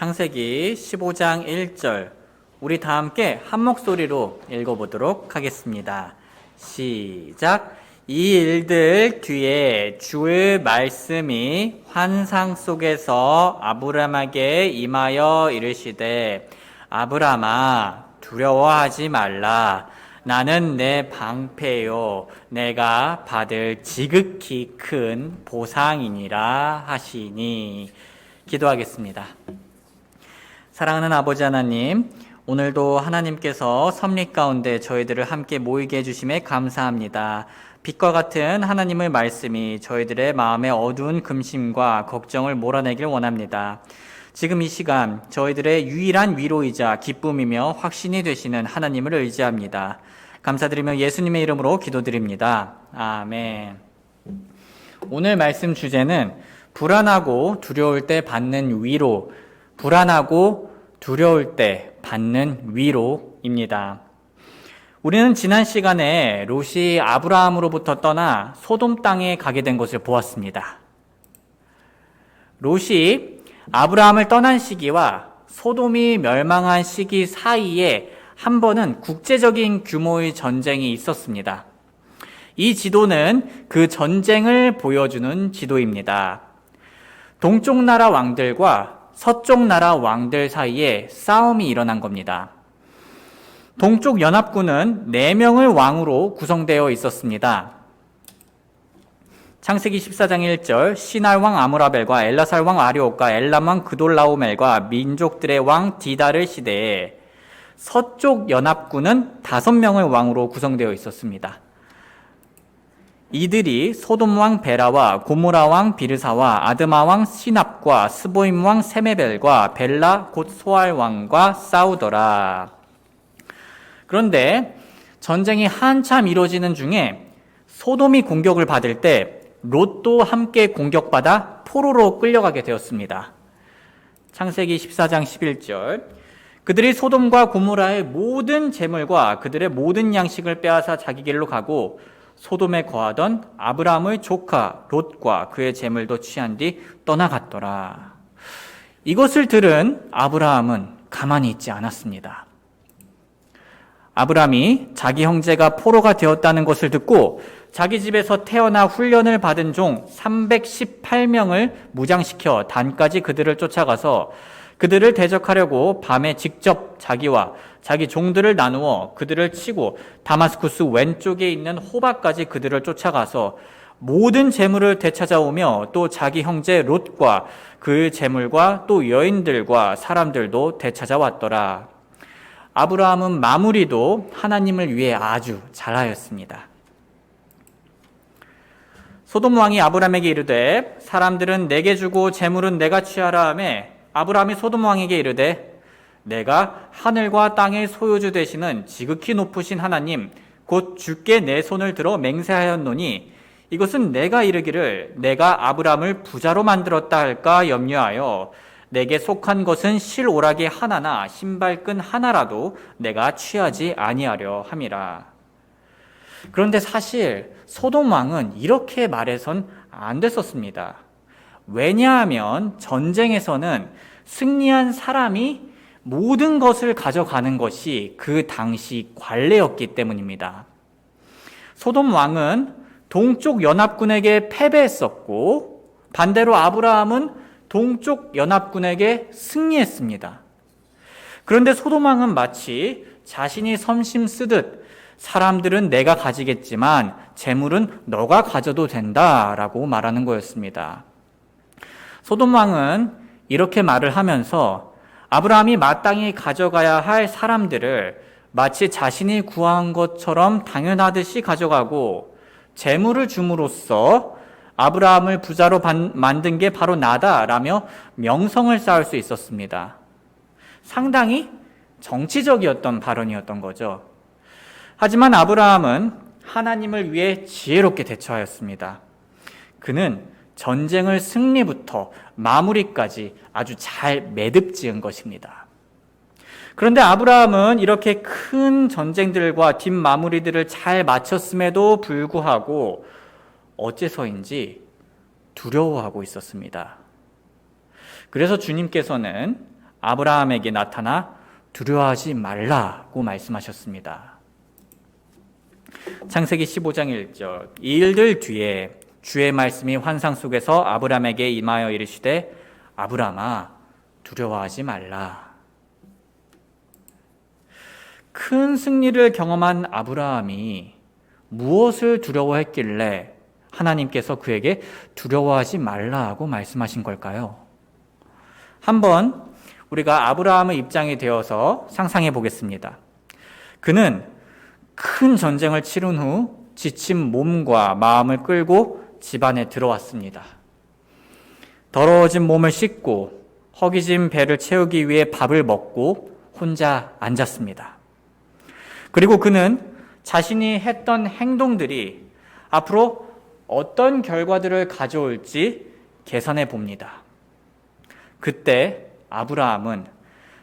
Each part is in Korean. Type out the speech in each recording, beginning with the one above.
창세기 15장 1절 우리 다 함께 한 목소리로 읽어보도록 하겠습니다. 시작. 이 일들 뒤에 주의 말씀이 환상 속에서 아브람에게 임하여 이르시되 아브람아 두려워하지 말라. 나는 내 방패요 내가 받을 지극히 큰 보상이니라 하시니. 기도하겠습니다. 사랑하는 아버지 하나님, 오늘도 하나님께서 섭리 가운데 저희들을 함께 모이게 해주심에 감사합니다. 빛과 같은 하나님의 말씀이 저희들의 마음의 어두운 근심과 걱정을 몰아내길 원합니다. 지금 이 시간 저희들의 유일한 위로이자 기쁨이며 확신이 되시는 하나님을 의지합니다. 감사드리며 예수님의 이름으로 기도드립니다. 아멘. 오늘 말씀 주제는 불안하고 두려울 때 받는 위로, 불안하고 두려울 때 받는 위로입니다. 우리는 지난 시간에 롯이 아브라함으로부터 떠나 소돔 땅에 가게 된 것을 보았습니다. 롯이 아브라함을 떠난 시기와 소돔이 멸망한 시기 사이에 한 번은 국제적인 규모의 전쟁이 있었습니다. 이 지도는 그 전쟁을 보여주는 지도입니다. 동쪽 나라 왕들과 서쪽 나라 왕들 사이에 싸움이 일어난 겁니다. 동쪽 연합군은 4명의 왕으로 구성되어 있었습니다. 창세기 14장 1절 시날 왕 아므라벨과 엘라살 왕 아리옥과 엘람 왕 그돌라오멜과 민족들의 왕 디다를 시대에 서쪽 연합군은 5명의 왕으로 구성되어 있었습니다. 이들이 소돔 왕 베라와 고모라 왕 비르사와 아드마 왕 시납과 스보임 왕 세메벨과 벨라 곧 소알 왕과 싸우더라. 그런데 전쟁이 한참 이루어지는 중에 소돔이 공격을 받을 때 롯도 함께 공격받아 포로로 끌려가게 되었습니다. 창세기 14장 11절 그들이 소돔과 고모라의 모든 재물과 그들의 모든 양식을 빼앗아 자기 길로 가고 소돔에 거하던 아브라함의 조카 롯과 그의 재물도 취한 뒤 떠나갔더라. 이것을 들은 아브라함은 가만히 있지 않았습니다. 아브라함이 자기 형제가 포로가 되었다는 것을 듣고 자기 집에서 태어나 훈련을 받은 종 318명을 무장시켜 단까지 그들을 쫓아가서 그들을 대적하려고 밤에 직접 자기와 자기 종들을 나누어 그들을 치고 다마스쿠스 왼쪽에 있는 호바까지 그들을 쫓아가서 모든 재물을 되찾아오며 또 자기 형제 롯과 그 재물과 또 여인들과 사람들도 되찾아왔더라. 아브라함은 마무리도 하나님을 위해 아주 잘하였습니다. 소돔 왕이 아브라함에게 이르되 사람들은 내게 주고 재물은 내가 취하라 하며 아브라함이 소돔 왕에게 이르되 내가 하늘과 땅의 소유주 되시는 지극히 높으신 하나님 곧 주께 내 손을 들어 맹세하였노니 이것은 내가 이르기를 내가 아브라함을 부자로 만들었다 할까 염려하여 내게 속한 것은 실오라기 하나나 신발끈 하나라도 내가 취하지 아니하려 함이라. 그런데 사실 소돔 왕은 이렇게 말해선 안 됐었습니다. 왜냐하면 전쟁에서는 승리한 사람이 모든 것을 가져가는 것이 그 당시 관례였기 때문입니다. 소돔 왕은 동쪽 연합군에게 패배했었고 반대로 아브라함은 동쪽 연합군에게 승리했습니다. 그런데 소돔 왕은 마치 자신이 섬심 쓰듯 사람들은 내가 가지겠지만 재물은 너가 가져도 된다라고 말하는 거였습니다. 소돔 왕은 이렇게 말을 하면서 아브라함이 마땅히 가져가야 할 사람들을 마치 자신이 구한 것처럼 당연하듯이 가져가고 재물을 줌으로써 아브라함을 부자로 만든 게 바로 나다라며 명성을 쌓을 수 있었습니다. 상당히 정치적이었던 발언이었던 거죠. 하지만 아브라함은 하나님을 위해 지혜롭게 대처하였습니다. 그는 전쟁을 승리부터 마무리까지 아주 잘 매듭 지은 것입니다. 그런데 아브라함은 이렇게 큰 전쟁들과 뒷마무리들을 잘 마쳤음에도 불구하고 어째서인지 두려워하고 있었습니다. 그래서 주님께서는 아브라함에게 나타나 두려워하지 말라고 말씀하셨습니다. 창세기 15장 1절. 이 일들 뒤에 주의 말씀이 환상 속에서 아브라함에게 임하여 이르시되 아브라함아 두려워하지 말라. 큰 승리를 경험한 아브라함이 무엇을 두려워했길래 하나님께서 그에게 두려워하지 말라고 말씀하신 걸까요? 한번 우리가 아브라함의 입장이 되어서 상상해 보겠습니다. 그는 큰 전쟁을 치른 후 지친 몸과 마음을 끌고 집 안에 들어왔습니다. 더러워진 몸을 씻고 허기진 배를 채우기 위해 밥을 먹고 혼자 앉았습니다. 그리고 그는 자신이 했던 행동들이 앞으로 어떤 결과들을 가져올지 계산해 봅니다. 그때 아브라함은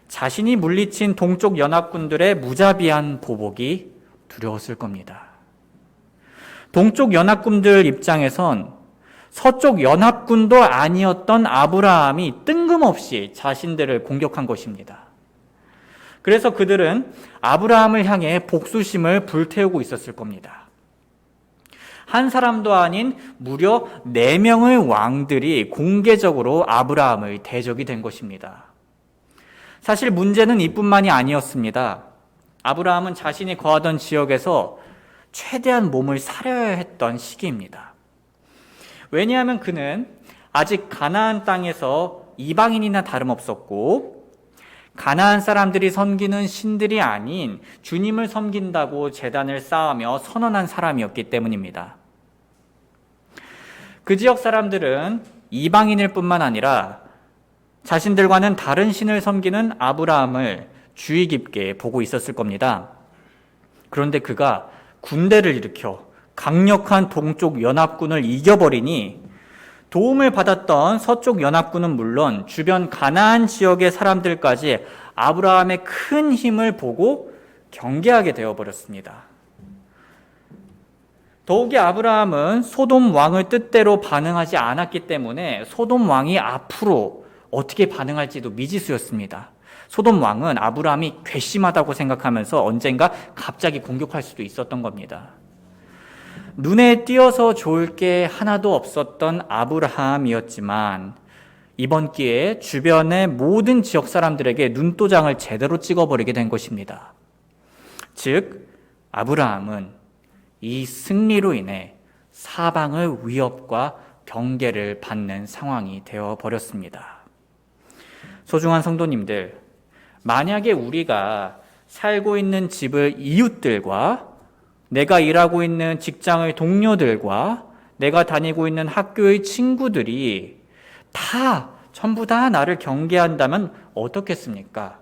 자신이 물리친 동쪽 연합군들의 무자비한 보복이 두려웠을 겁니다. 동쪽 연합군들 입장에선 서쪽 연합군도 아니었던 아브라함이 뜬금없이 자신들을 공격한 것입니다. 그래서 그들은 아브라함을 향해 복수심을 불태우고 있었을 겁니다. 한 사람도 아닌 무려 4명의 왕들이 공개적으로 아브라함의 대적이 된 것입니다. 사실 문제는 이뿐만이 아니었습니다. 아브라함은 자신이 거하던 지역에서 최대한 몸을 사려야 했던 시기입니다. 왜냐하면 그는 아직 가나안 땅에서 이방인이나 다름없었고 가나안 사람들이 섬기는 신들이 아닌 주님을 섬긴다고 제단을 쌓으며 선언한 사람이었기 때문입니다. 그 지역 사람들은 이방인일 뿐만 아니라 자신들과는 다른 신을 섬기는 아브라함을 주의 깊게 보고 있었을 겁니다. 그런데 그가 군대를 일으켜 강력한 동쪽 연합군을 이겨버리니 도움을 받았던 서쪽 연합군은 물론 주변 가나안 지역의 사람들까지 아브라함의 큰 힘을 보고 경계하게 되어버렸습니다. 더욱이 아브라함은 소돔 왕의 뜻대로 반응하지 않았기 때문에 소돔 왕이 앞으로 어떻게 반응할지도 미지수였습니다. 소돔 왕은 아브라함이 괘씸하다고 생각하면서 언젠가 갑자기 공격할 수도 있었던 겁니다. 눈에 띄어서 좋을 게 하나도 없었던 아브라함이었지만 이번 기회에 주변의 모든 지역 사람들에게 눈도장을 제대로 찍어버리게 된 것입니다. 즉 아브라함은 이 승리로 인해 사방의 위협과 경계를 받는 상황이 되어버렸습니다. 소중한 성도님들, 만약에 우리가 살고 있는 집의 이웃들과 내가 일하고 있는 직장의 동료들과 내가 다니고 있는 학교의 친구들이 전부 다 나를 경계한다면 어떻겠습니까?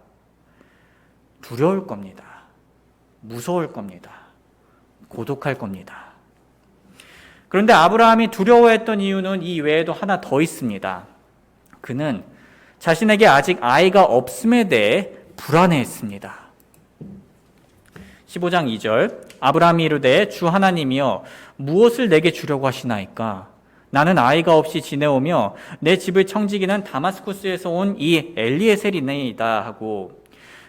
두려울 겁니다. 무서울 겁니다. 고독할 겁니다. 그런데 아브라함이 두려워했던 이유는 이 외에도 하나 더 있습니다. 그는 자신에게 아직 아이가 없음에 대해 불안해했습니다. 15장 2절. 아브라함이 이르되 주 하나님이여 무엇을 내게 주려고 하시나이까? 나는 아이가 없이 지내오며 내 집의 청지기는 다마스쿠스에서 온 이 엘리에셀이니이다 하고,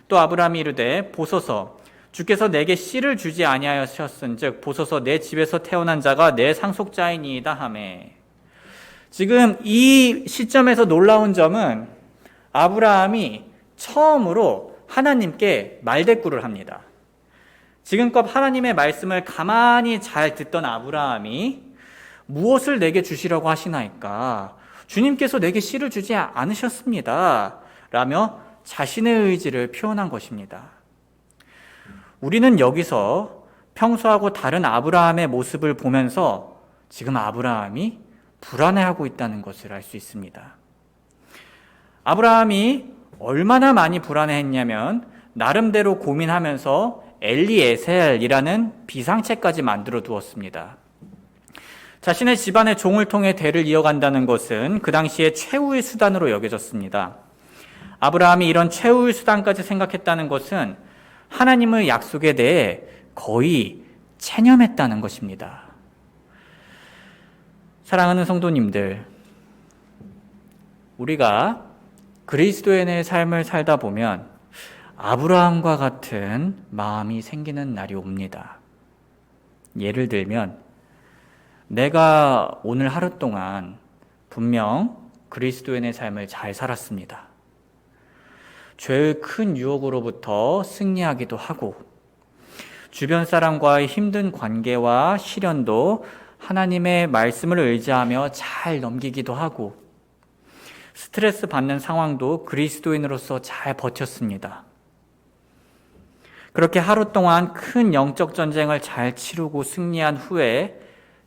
또 아브라함이 이르되 보소서 주께서 내게 씨를 주지 아니하셨은즉 보소서 내 집에서 태어난 자가 내 상속자이니이다 하매. 지금 이 시점에서 놀라운 점은 아브라함이 처음으로 하나님께 말대꾸를 합니다. 지금껏 하나님의 말씀을 가만히 잘 듣던 아브라함이 무엇을 내게 주시려고 하시나이까? 주님께서 내게 씨를 주지 않으셨습니다. 라며 자신의 의지를 표현한 것입니다. 우리는 여기서 평소하고 다른 아브라함의 모습을 보면서 지금 아브라함이 불안해하고 있다는 것을 알 수 있습니다. 아브라함이 얼마나 많이 불안해했냐면 나름대로 고민하면서 엘리에셀이라는 비상체까지 만들어 두었습니다. 자신의 집안의 종을 통해 대를 이어간다는 것은 그 당시에 최후의 수단으로 여겨졌습니다. 아브라함이 이런 최후의 수단까지 생각했다는 것은 하나님의 약속에 대해 거의 체념했다는 것입니다. 사랑하는 성도님들, 우리가 그리스도인의 삶을 살다 보면 아브라함과 같은 마음이 생기는 날이 옵니다. 예를 들면 내가 오늘 하루 동안 분명 그리스도인의 삶을 잘 살았습니다. 죄의 큰 유혹으로부터 승리하기도 하고 주변 사람과의 힘든 관계와 시련도 하나님의 말씀을 의지하며 잘 넘기기도 하고 스트레스 받는 상황도 그리스도인으로서 잘 버텼습니다. 그렇게 하루 동안 큰 영적 전쟁을 잘 치르고 승리한 후에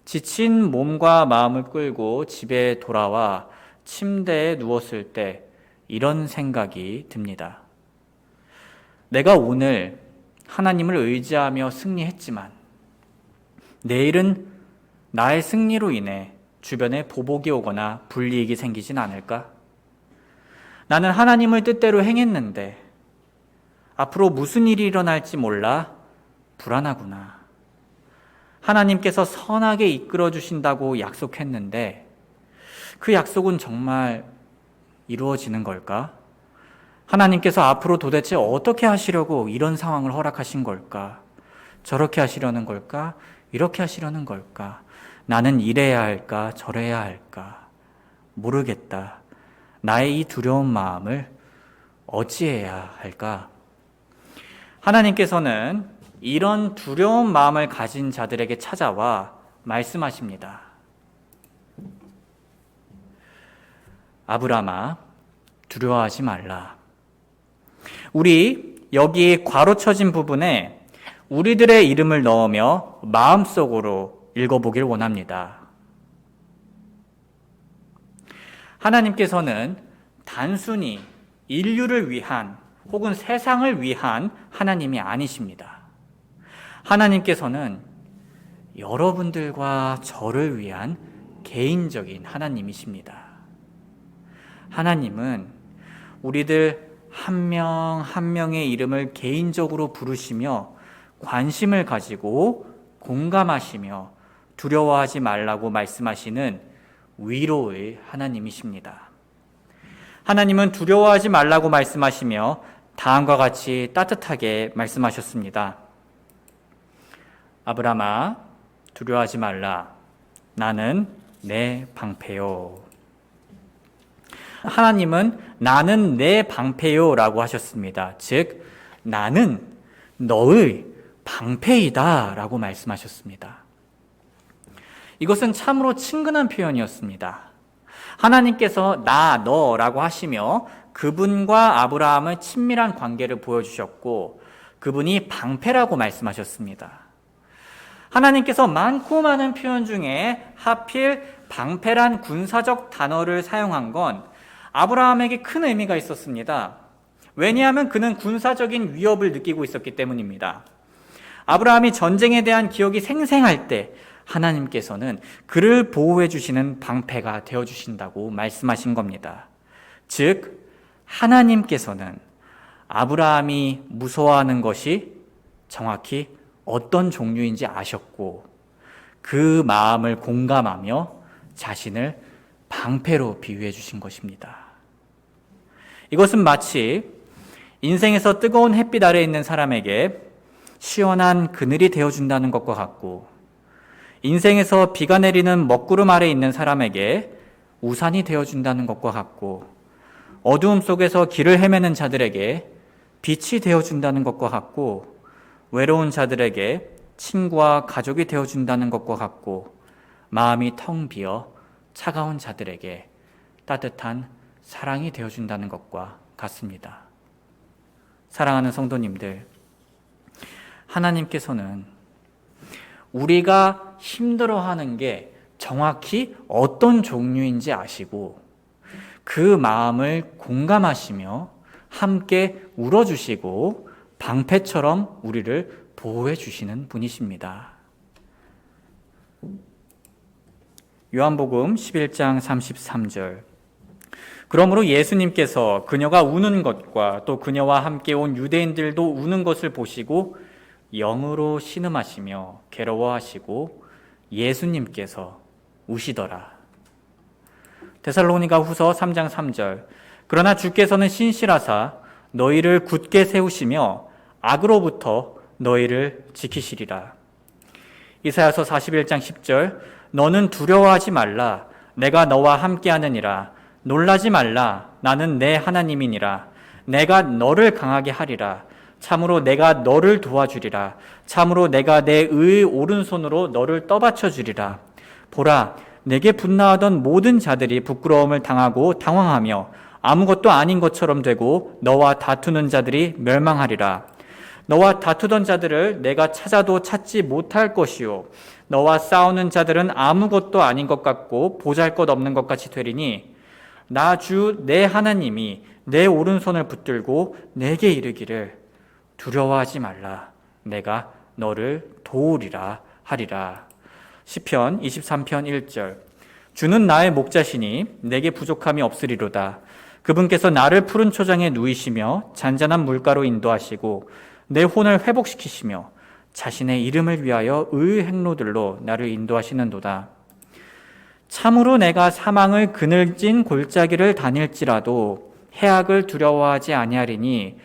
지친 몸과 마음을 끌고 집에 돌아와 침대에 누웠을 때 이런 생각이 듭니다. 내가 오늘 하나님을 의지하며 승리했지만 내일은 나의 승리로 인해 주변에 보복이 오거나 불이익이 생기진 않을까? 나는 하나님의 뜻대로 행했는데 앞으로 무슨 일이 일어날지 몰라 불안하구나. 하나님께서 선하게 이끌어 주신다고 약속했는데 그 약속은 정말 이루어지는 걸까? 하나님께서 앞으로 도대체 어떻게 하시려고 이런 상황을 허락하신 걸까? 저렇게 하시려는 걸까? 이렇게 하시려는 걸까? 나는 이래야 할까? 저래야 할까? 모르겠다. 나의 이 두려운 마음을 어찌해야 할까? 하나님께서는 이런 두려운 마음을 가진 자들에게 찾아와 말씀하십니다. 아브라함아, 두려워하지 말라. 우리 여기 괄호 쳐진 부분에 우리들의 이름을 넣으며 마음속으로 읽어보길 원합니다. 하나님께서는 단순히 인류를 위한 혹은 세상을 위한 하나님이 아니십니다. 하나님께서는 여러분들과 저를 위한 개인적인 하나님이십니다. 하나님은 우리들 한 명 한 명의 이름을 개인적으로 부르시며 관심을 가지고 공감하시며 두려워하지 말라고 말씀하시는 위로의 하나님이십니다. 하나님은 두려워하지 말라고 말씀하시며 다음과 같이 따뜻하게 말씀하셨습니다. 아브라함아, 두려워하지 말라. 나는 내 방패요. 하나님은 나는 내 방패요라고 하셨습니다. 즉 나는 너의 방패이다 라고 말씀하셨습니다. 이것은 참으로 친근한 표현이었습니다. 하나님께서 나, 너라고 하시며 그분과 아브라함의 친밀한 관계를 보여주셨고 그분이 방패라고 말씀하셨습니다. 하나님께서 많고 많은 표현 중에 하필 방패란 군사적 단어를 사용한 건 아브라함에게 큰 의미가 있었습니다. 왜냐하면 그는 군사적인 위협을 느끼고 있었기 때문입니다. 아브라함이 전쟁에 대한 기억이 생생할 때 하나님께서는 그를 보호해 주시는 방패가 되어 주신다고 말씀하신 겁니다. 즉 하나님께서는 아브라함이 무서워하는 것이 정확히 어떤 종류인지 아셨고 그 마음을 공감하며 자신을 방패로 비유해 주신 것입니다. 이것은 마치 인생에서 뜨거운 햇빛 아래에 있는 사람에게 시원한 그늘이 되어준다는 것과 같고 인생에서 비가 내리는 먹구름 아래에 있는 사람에게 우산이 되어준다는 것과 같고 어두움 속에서 길을 헤매는 자들에게 빛이 되어준다는 것과 같고 외로운 자들에게 친구와 가족이 되어준다는 것과 같고 마음이 텅 비어 차가운 자들에게 따뜻한 사랑이 되어준다는 것과 같습니다. 사랑하는 성도님들, 하나님께서는 우리가 힘들어하는 게 정확히 어떤 종류인지 아시고 그 마음을 공감하시며 함께 울어주시고 방패처럼 우리를 보호해 주시는 분이십니다. 요한복음 11장 33절. 그러므로 예수님께서 그녀가 우는 것과 또 그녀와 함께 온 유대인들도 우는 것을 보시고 영으로 신음하시며 괴로워하시고 예수님께서 우시더라. 데살로니가 후서 3장 3절. 그러나 주께서는 신실하사 너희를 굳게 세우시며 악으로부터 너희를 지키시리라. 이사야서 41장 10절 너는 두려워하지 말라. 내가 너와 함께하느니라. 놀라지 말라. 나는 내 하나님이니라. 내가 너를 강하게 하리라. 참으로 내가 너를 도와주리라. 참으로 내가 내 의의 오른손으로 너를 떠받쳐 주리라. 보라, 내게 분노하던 모든 자들이 부끄러움을 당하고 당황하며 아무것도 아닌 것처럼 되고 너와 다투는 자들이 멸망하리라. 너와 다투던 자들을 내가 찾아도 찾지 못할 것이요 너와 싸우는 자들은 아무것도 아닌 것 같고 보잘것없는 것 같이 되리니 나 주 내 하나님이 내 오른손을 붙들고 내게 이르기를 두려워하지 말라. 내가 너를 도우리라 하리라. 시편 23편 1절 주는 나의 목자시니 내게 부족함이 없으리로다. 그분께서 나를 푸른 초장에 누이시며 잔잔한 물가로 인도하시고 내 혼을 회복시키시며 자신의 이름을 위하여 의의 행로들로 나를 인도하시는도다. 참으로 내가 사망의 그늘진 골짜기를 다닐지라도 해악을 두려워하지 아니하리니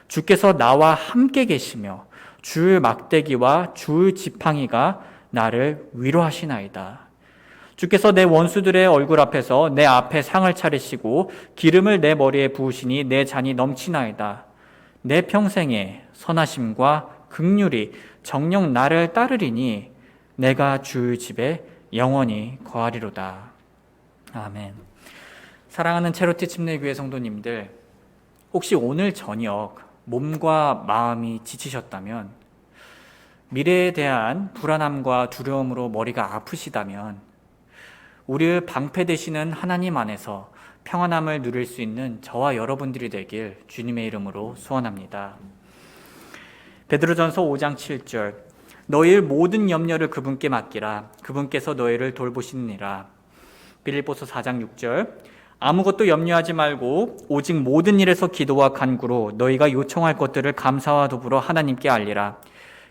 주께서 나와 함께 계시며 주의 막대기와 주의 지팡이가 나를 위로하시나이다. 주께서 내 원수들의 얼굴 앞에서 내 앞에 상을 차리시고 기름을 내 머리에 부으시니 내 잔이 넘치나이다. 내 평생에 선하심과 긍휼이 정녕 나를 따르리니 내가 주의 집에 영원히 거하리로다. 아멘. 사랑하는 체로티 침례교회 성도님들, 혹시 오늘 저녁 몸과 마음이 지치셨다면, 미래에 대한 불안함과 두려움으로 머리가 아프시다면 우리의 방패 되시는 하나님 안에서 평안함을 누릴 수 있는 저와 여러분들이 되길 주님의 이름으로 소원합니다. 베드로전서 5장 7절 너희의 모든 염려를 그분께 맡기라. 그분께서 너희를 돌보시느니라. 빌립보서 4장 6절 아무것도 염려하지 말고 오직 모든 일에서 기도와 간구로 너희가 요청할 것들을 감사와 더불어 하나님께 알리라.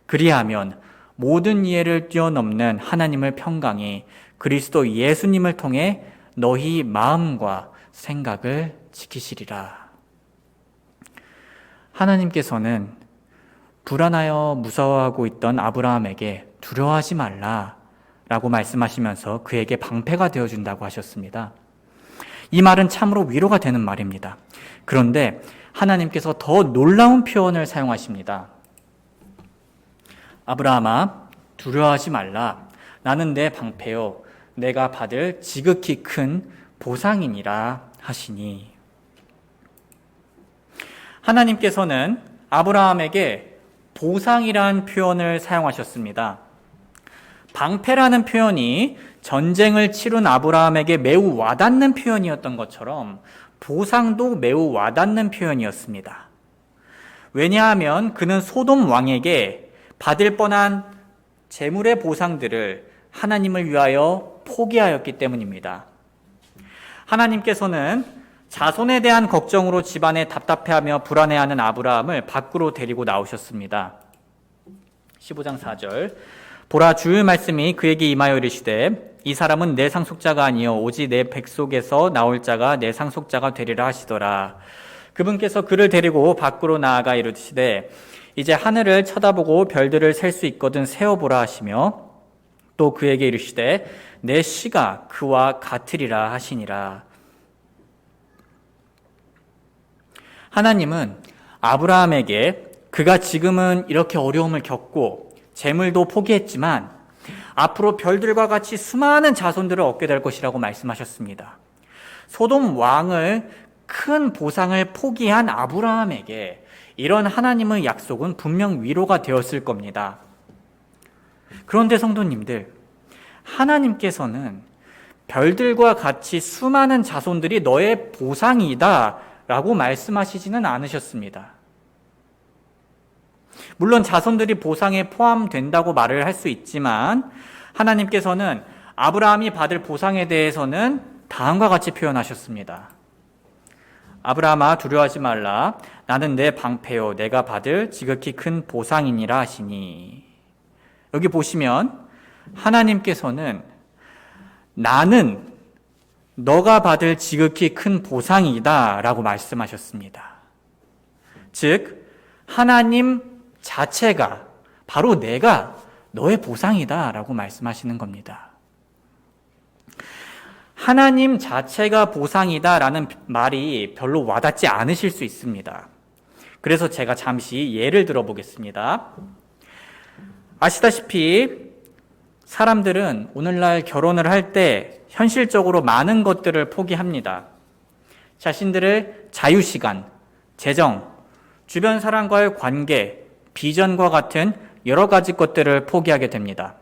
그리하면 모든 이해를 뛰어넘는 하나님의 평강이 그리스도 예수님을 통해 너희 마음과 생각을 지키시리라. 하나님께서는 불안하여 무서워하고 있던 아브라함에게 두려워하지 말라 라고 말씀하시면서 그에게 방패가 되어준다고 하셨습니다. 이 말은 참으로 위로가 되는 말입니다. 그런데 하나님께서 더 놀라운 표현을 사용하십니다. 아브라함아, 두려워하지 말라. 나는 내 방패요 내가 받을 지극히 큰 보상이니라 하시니. 하나님께서는 아브라함에게 보상이라는 표현을 사용하셨습니다. 방패라는 표현이 전쟁을 치룬 아브라함에게 매우 와닿는 표현이었던 것처럼 보상도 매우 와닿는 표현이었습니다. 왜냐하면 그는 소돔 왕에게 받을 뻔한 재물의 보상들을 하나님을 위하여 포기하였기 때문입니다. 하나님께서는 자손에 대한 걱정으로 집안에 답답해하며 불안해하는 아브라함을 밖으로 데리고 나오셨습니다. 15장 4절 보라, 주의 말씀이 그에게 임하여 이르시되 이 사람은 내 상속자가 아니요 오직 내 백속에서 나올 자가 내 상속자가 되리라 하시더라. 그분께서 그를 데리고 밖으로 나아가 이르시되 이제 하늘을 쳐다보고 별들을 셀 수 있거든 세어보라 하시며 또 그에게 이르시되 내 씨가 그와 같으리라 하시니라. 하나님은 아브라함에게 그가 지금은 이렇게 어려움을 겪고 재물도 포기했지만 앞으로 별들과 같이 수많은 자손들을 얻게 될 것이라고 말씀하셨습니다. 소돔 왕을 큰 보상을 포기한 아브라함에게 이런 하나님의 약속은 분명 위로가 되었을 겁니다. 그런데 성도님들, 하나님께서는 별들과 같이 수많은 자손들이 너의 보상이다 라고 말씀하시지는 않으셨습니다. 물론 자손들이 보상에 포함된다고 말을 할 수 있지만 하나님께서는 아브라함이 받을 보상에 대해서는 다음과 같이 표현하셨습니다. 아브라함아, 두려워하지 말라. 나는 내 방패요 내가 받을 지극히 큰 보상이니라 하시니. 여기 보시면 하나님께서는 나는 너가 받을 지극히 큰 보상이다 라고 말씀하셨습니다. 즉, 하나님 자체가 바로 내가 너의 보상이다 라고 말씀하시는 겁니다. 하나님 자체가 보상이다 라는 말이 별로 와닿지 않으실 수 있습니다. 그래서 제가 잠시 예를 들어 보겠습니다. 아시다시피 사람들은 오늘날 결혼을 할 때 현실적으로 많은 것들을 포기합니다. 자신들의 자유시간, 재정, 주변 사람과의 관계, 비전과 같은 여러 가지 것들을 포기하게 됩니다.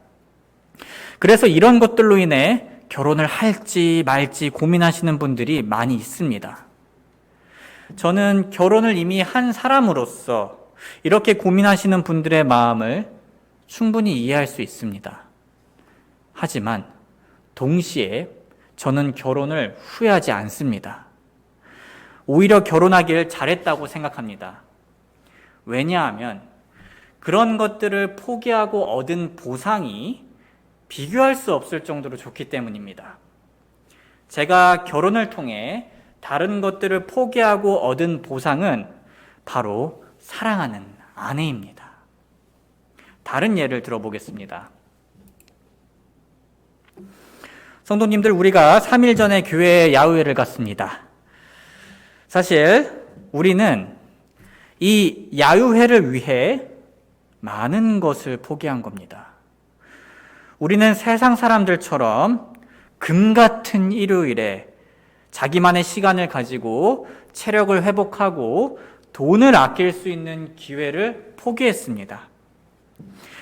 그래서 이런 것들로 인해 결혼을 할지 말지 고민하시는 분들이 많이 있습니다. 저는 결혼을 이미 한 사람으로서 이렇게 고민하시는 분들의 마음을 충분히 이해할 수 있습니다. 하지만 동시에 저는 결혼을 후회하지 않습니다. 오히려 결혼하길 잘했다고 생각합니다. 왜냐하면 그런 것들을 포기하고 얻은 보상이 비교할 수 없을 정도로 좋기 때문입니다. 제가 결혼을 통해 다른 것들을 포기하고 얻은 보상은 바로 사랑하는 아내입니다. 다른 예를 들어보겠습니다. 성도님들, 우리가 3일 전에 교회에 야유회를 갔습니다. 사실 우리는 이 야유회를 위해 많은 것을 포기한 겁니다. 우리는 세상 사람들처럼 금 같은 일요일에 자기만의 시간을 가지고 체력을 회복하고 돈을 아낄 수 있는 기회를 포기했습니다.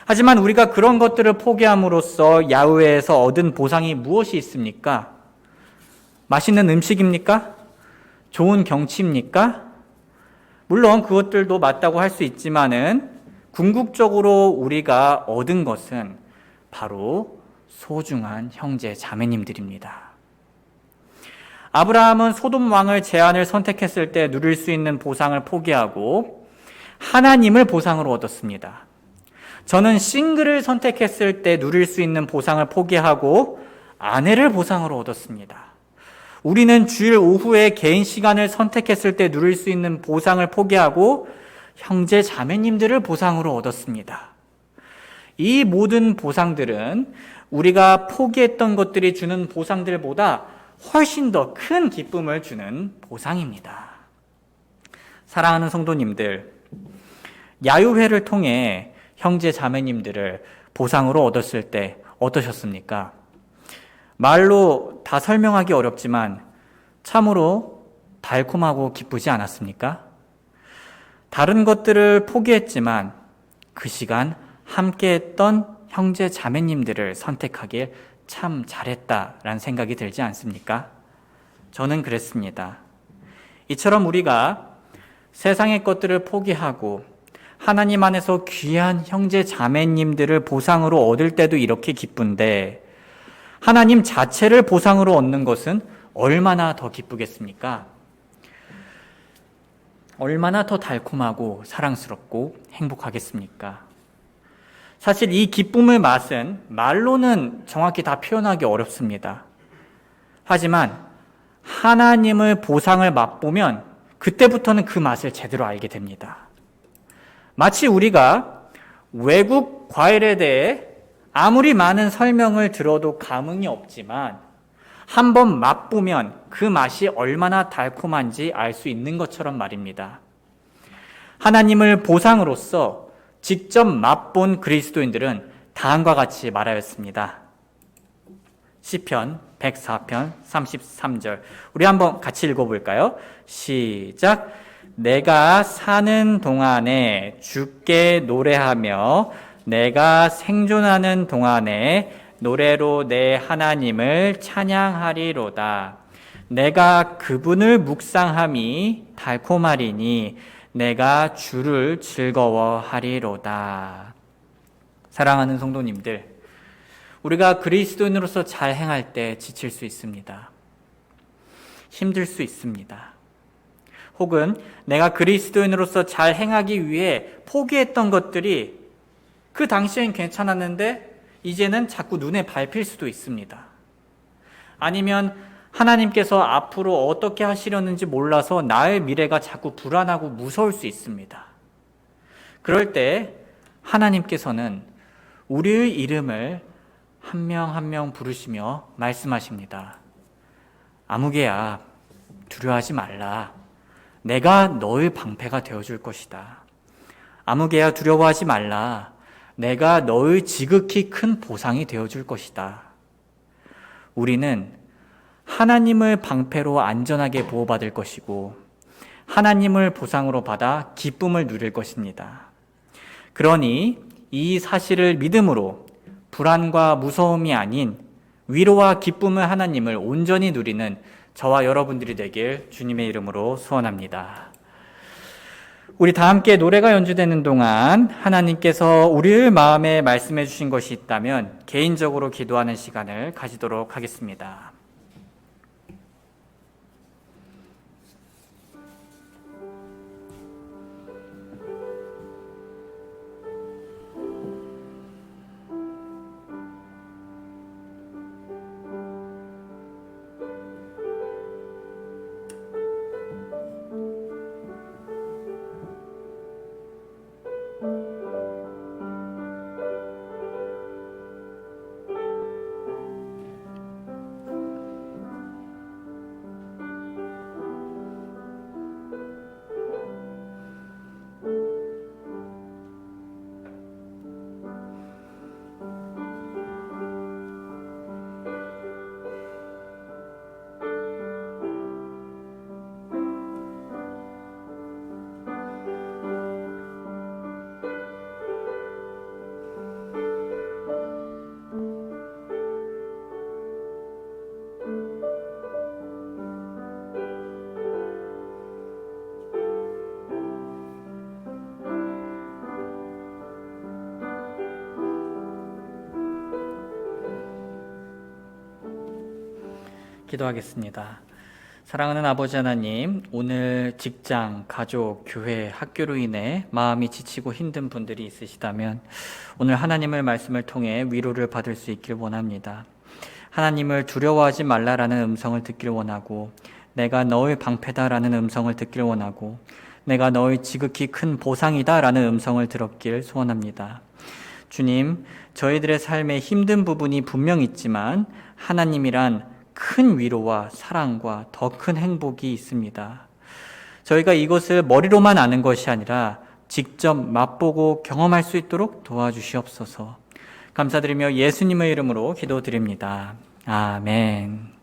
하지만 우리가 그런 것들을 포기함으로써 야후회에서 얻은 보상이 무엇이 있습니까? 맛있는 음식입니까? 좋은 경치입니까? 물론 그것들도 맞다고 할 수 있지만은 궁극적으로 우리가 얻은 것은 바로 소중한 형제 자매님들입니다. 아브라함은 소돔 왕을 제한을 선택했을 때 누릴 수 있는 보상을 포기하고 하나님을 보상으로 얻었습니다. 저는 싱글을 선택했을 때 누릴 수 있는 보상을 포기하고 아내를 보상으로 얻었습니다. 우리는 주일 오후에 개인 시간을 선택했을 때 누릴 수 있는 보상을 포기하고 형제 자매님들을 보상으로 얻었습니다. 이 모든 보상들은 우리가 포기했던 것들이 주는 보상들보다 훨씬 더 큰 기쁨을 주는 보상입니다. 사랑하는 성도님들, 야유회를 통해 형제 자매님들을 보상으로 얻었을 때 어떠셨습니까? 말로 다 설명하기 어렵지만 참으로 달콤하고 기쁘지 않았습니까? 다른 것들을 포기했지만 그 시간 함께했던 형제 자매님들을 선택하길 참 잘했다라는 생각이 들지 않습니까? 저는 그랬습니다. 이처럼 우리가 세상의 것들을 포기하고 하나님 안에서 귀한 형제 자매님들을 보상으로 얻을 때도 이렇게 기쁜데 하나님 자체를 보상으로 얻는 것은 얼마나 더 기쁘겠습니까? 얼마나 더 달콤하고 사랑스럽고 행복하겠습니까? 사실 이 기쁨의 맛은 말로는 정확히 다 표현하기 어렵습니다. 하지만 하나님의 보상을 맛보면 그때부터는 그 맛을 제대로 알게 됩니다. 마치 우리가 외국 과일에 대해 아무리 많은 설명을 들어도 감흥이 없지만 한번 맛보면 그 맛이 얼마나 달콤한지 알 수 있는 것처럼 말입니다. 하나님을 보상으로서 직접 맛본 그리스도인들은 다음과 같이 말하였습니다. 시편 104편 33절. 우리 한번 같이 읽어볼까요? 시작. 내가 사는 동안에 주께 노래하며 내가 생존하는 동안에 노래로 내 하나님을 찬양하리로다. 내가 그분을 묵상함이 달콤하리니 내가 주를 즐거워하리로다. 사랑하는 성도님들, 우리가 그리스도인으로서 잘 행할 때 지칠 수 있습니다. 힘들 수 있습니다. 혹은 내가 그리스도인으로서 잘 행하기 위해 포기했던 것들이 그 당시엔 괜찮았는데 이제는 자꾸 눈에 밟힐 수도 있습니다. 아니면 하나님께서 앞으로 어떻게 하시려는지 몰라서 나의 미래가 자꾸 불안하고 무서울 수 있습니다. 그럴 때 하나님께서는 우리의 이름을 한 명 한 명 부르시며 말씀하십니다. 아무개야, 두려워하지 말라. 내가 너의 방패가 되어줄 것이다. 아무개야, 두려워하지 말라. 내가 너의 지극히 큰 보상이 되어줄 것이다. 우리는 하나님을 방패로 안전하게 보호받을 것이고 하나님을 보상으로 받아 기쁨을 누릴 것입니다. 그러니 이 사실을 믿음으로 불안과 무서움이 아닌 위로와 기쁨의 하나님을 온전히 누리는 저와 여러분들이 되길 주님의 이름으로 소원합니다. 우리 다 함께 노래가 연주되는 동안 하나님께서 우리의 마음에 말씀해 주신 것이 있다면 개인적으로 기도하는 시간을 가지도록 하겠습니다. 기도하겠습니다. 사랑하는 아버지 하나님, 오늘 직장, 가족, 교회, 학교로 인해 마음이 지치고 힘든 분들이 있으시다면 오늘 하나님의 말씀을 통해 위로를 받을 수 있길 원합니다. 하나님을 두려워하지 말라라는 음성을 듣길 원하고 내가 너의 방패다라는 음성을 듣길 원하고 내가 너의 지극히 큰 보상이다라는 음성을 들었길 소원합니다. 주님, 저희들의 삶에 힘든 부분이 분명 있지만 하나님이란 큰 위로와 사랑과 더 큰 행복이 있습니다. 저희가 이것을 머리로만 아는 것이 아니라 직접 맛보고 경험할 수 있도록 도와주시옵소서. 감사드리며 예수님의 이름으로 기도드립니다. 아멘.